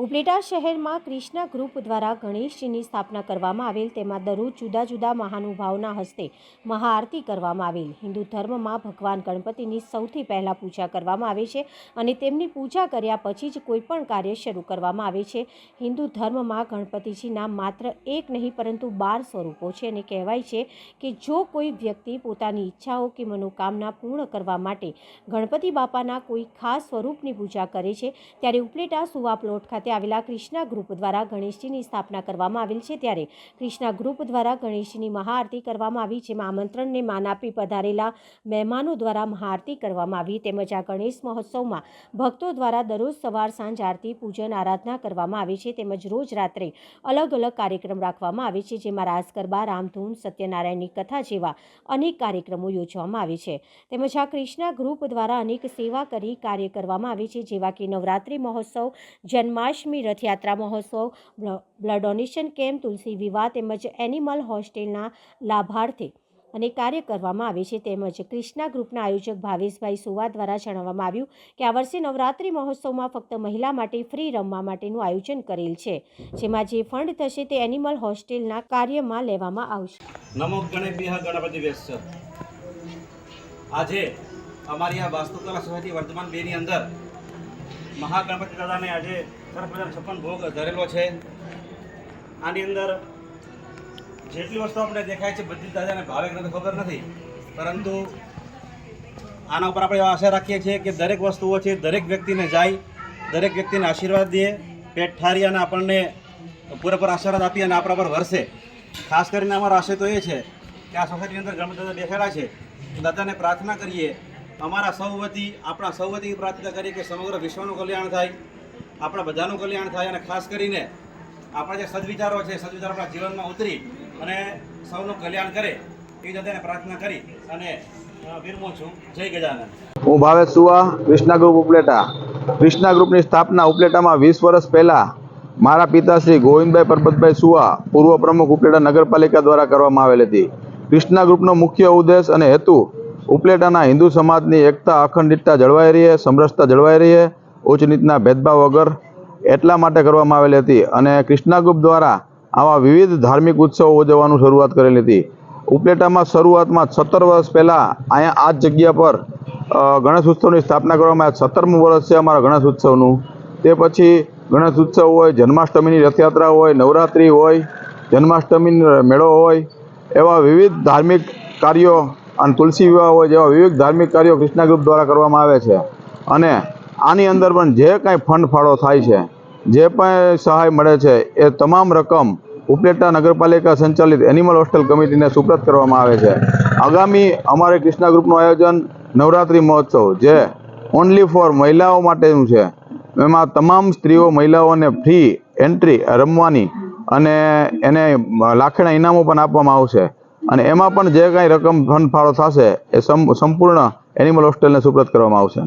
ઉપલેટા શહેરમાં ક્રિષ્ના ગ્રુપ દ્વારા ગણેશજીની સ્થાપના કરવામાં આવેલ, તેમાં દરરોજ જુદા જુદા મહાનુભાવોના હસ્તે મહાઆરતી કરવામાં આવેલ। હિન્દુ ધર્મમાં ભગવાન ગણપતિની સૌથી પહેલાં પૂજા કરવામાં આવે છે અને તેમની પૂજા કર્યા પછી જ કોઈપણ કાર્ય શરૂ કરવામાં આવે છે। હિન્દુ ધર્મમાં ગણપતિજીના માત્ર એક નહીં પરંતુ 12 સ્વરૂપો છે અને કહેવાય છે કે જો કોઈ વ્યક્તિ પોતાની ઈચ્છાઓ કે મનોકામના પૂર્ણ કરવા માટે ગણપતિ બાપાના કોઈ ખાસ સ્વરૂપની પૂજા કરે છે, ત્યારે ઉપલેટા સુવા પ્લોટ ખાતે આવેલા ક્રિષ્ના ગ્રુપ દ્વારા ગણેશજીની સ્થાપના કરવામાં આવેલ છે। ત્યારે ક્રિષ્ના ગ્રુપ દ્વારા ગણેશજીની મહાઆરતી કરવામાં આવી, જેમાં આમંત્રણને માન આપી પધારેલા મહેમાનો દ્વારા મહાઆરતી કરવામાં આવી। તેમજ આ ગણેશ મહોત્સવમાં ભક્તો દ્વારા દરરોજ સવાર સાંજ આરતી, પૂજન, આરાધના કરવામાં આવે છે। તેમજ રોજ રાત્રે અલગ અલગ કાર્યક્રમ રાખવામાં આવે છે, જેમાં રાસ ગરબા, રામધૂન, સત્યનારાયણની કથા જેવા અનેક કાર્યક્રમો યોજવામાં આવે છે। તેમજ આ ક્રિષ્ના ગ્રુપ દ્વારા અનેક સેવા કરી કાર્ય કરવામાં આવે છે, જેવા કે નવરાત્રિ મહોત્સવ, જન્માષ્ટમી, રથયાત્રા મહોત્સવ, blood donation camp, Tulsi Vivah તેમજ એનિમલ હોસ્ટેલના લાભાર્થે અને કાર્ય કરવામાં આવે છે। તેમજ ક્રિષ્ના ગ્રુપના આયોજક ભાવેશભાઈ સુવા દ્વારા જણાવવામાં આવ્યું કે આ વર્ષે નવરાત્રિ મહોત્સવમાં ફક્ત મહિલા માટે ફ્રી રમવા માટેનું આયોજન કરેલ છે, જેમાં જે ફંડ થશે તે એનિમલ હોસ્ટેલના કાર્યમાં લેવામાં આવશે। નમો ગણેભ્યઃ ગણપતિભ્યશ્ચ। આજે અમારી આ વાસ્તુકલા સોસાયટી વર્તમાન 2 ની અંદર મહાગણપતિ દાદાને આજે સરસ મજાનો 56 ભોગ ધરેલો છે। આની અંદર જેટલી વસ્તુ આપણે દેખાય છે બધી દાદાને ભાવે કે નથી ખબર નથી, પરંતુ આના ઉપર આપણે આશા રાખીએ છીએ કે દરેક વસ્તુઓ છે દરેક વ્યક્તિને જાય, દરેક વ્યક્તિને આશીર્વાદ દે, પેટ ઠારી અને આપણને પૂરેપૂરા આશીર્વાદ આપી અને આપણા પર વરસે। ખાસ કરીને અમારો આશય તો એ છે કે આ સોસાયટીની અંદર ગણપતિ દાદા બેઠેલા છે, દાદાને પ્રાર્થના કરીએ, અમારા સૌ વતી આપણા સૌ વતી પ્રાર્થના કરીએ કે સમગ્ર વિશ્વનું કલ્યાણ થાય, આપણા બધાનું કલ્યાણ થાય અને ખાસ કરીને આપણા જે સદવિચારો છે સદવિચારો આપણા જીવનમાં ઉતરી અને સૌનું કલ્યાણ કરે એ દાદાને પ્રાર્થના કરી અને વિરમું છું। જય ગજાનન। હું ભાવેશ સુવા, ક્રિષ્ના ગ્રુપ ઉપલેટા। ક્રિષ્ના ગ્રુપની સ્થાપના ઉપલેટામાં 20 વર્ષ પહેલાં મારા પિતાશ્રી ગોવિંદભાઈ પરબતભાઈ સુવા, પૂર્વ પ્રમુખ ઉપલેટા નગરપાલિકા દ્વારા કરવામાં આવેલ હતી। ક્રિષ્ના ગ્રુપનો મુખ્ય ઉદ્દેશ અને હેતુ ઉપલેટાના હિન્દુ સમાજની એકતા, અખંડિતતા જળવાઈ રહે, સમરસતા જળવાઈ રહે, ઉચ્ચ નીચના ભેદભાવ વગર એટલા માટે કરવામાં આવેલી હતી અને ક્રિષ્ના ગ્રુપ દ્વારા આવા વિવિધ ધાર્મિક ઉત્સવો ઉજવવાનું શરૂઆત કરેલી હતી। ઉપલેટામાં શરૂઆતમાં 17 વર્ષ પહેલાં અહીંયા આ જ જગ્યા પર ગણેશ ઉત્સવની સ્થાપના કરવામાં આવી। 17મું વર્ષ છે અમારા ગણેશ ઉત્સવનું। તે પછી ગણેશ ઉત્સવ હોય, જન્માષ્ટમીની રથયાત્રા હોય, નવરાત્રિ હોય, જન્માષ્ટમીનો મેળો હોય, એવા વિવિધ ધાર્મિક કાર્યો અને તુલસી વિવાહ હોય જેવા વિવિધ ધાર્મિક કાર્યો ક્રિષ્ના ગ્રુપ દ્વારા કરવામાં આવે છે। અને આની અંદર પણ જે કાંઈ ફંડ ફાળો થાય છે, જે પણ સહાય મળે છે, એ તમામ રકમ ઉપલેટા નગરપાલિકા સંચાલિત એનિમલ હોસ્ટેલ કમિટીને સુપ્રત કરવામાં આવે છે। આગામી અમારે ક્રિષ્ના ગ્રુપનું આયોજન નવરાત્રિ મહોત્સવ, જે ઓનલી ફોર મહિલાઓ માટેનું છે, એમાં તમામ સ્ત્રીઓ મહિલાઓને ફ્રી એન્ટ્રી રમવાની અને એને લાખેણા ઇનામો પણ આપવામાં આવશે અને એમાં પણ જે કાંઈ રકમ ફંડ ફાળો થશે એ સંપૂર્ણ એનિમલ હોસ્ટેલને સુપ્રત કરવામાં આવશે।